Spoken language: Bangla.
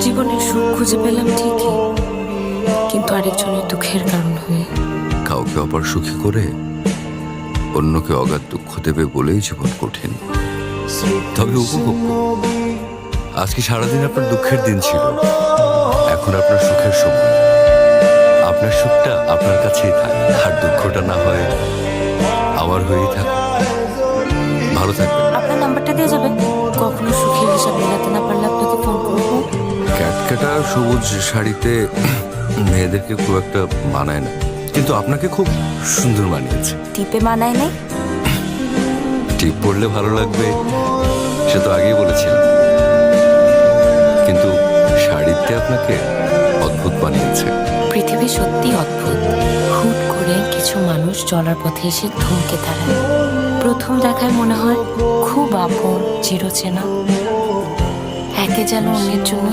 জীবনের সুখ খুঁজে পেলাম ঠিকই, কিন্তু আরেকজনের দুঃখের কারণ হয়ে। কাউকে আবার সুখী করে অন্যকে অগাধ দুঃখ দেবে বলেই জীবন কঠিন। তবে উপভোগ করুন। আজকে সারাদিন আপনার দুঃখের দিন ছিল, এখন আপনার সুখের সময়। আপনার সুখটা আপনার কাছেই থাক, আর দুঃখটা না হয় আমার হয়েই থাক। ভালো থাকবেন। আপনার নাম্বারটা দিয়ে যাবেন, কখনো সুখের হিসাব মেলাতে না পারলে আপনাকে ফোন করবো। ক্যাটকাটা সবুজ শাড়িতে মেয়েদেরকে খুব একটা মানায় না, কিন্তু আপনাকে খুব সুন্দর মানিয়েছে। টিপে মানায় নাই? টিপ পরলে ভালো লাগবে সে তো আগেই বলেছিলাম, কিন্তু শাড়িতে আপনাকে অদ্ভুত বানিয়েছে। পৃথিবী সত্যি অদ্ভুত। হুট করে কিছু মানুষ চলার পথে এসে থমকে দাঁড়ায়। প্রথম দেখায় মনে হয় খুব আপন, চিরচেনা। একে যেন অন্যের জন্যই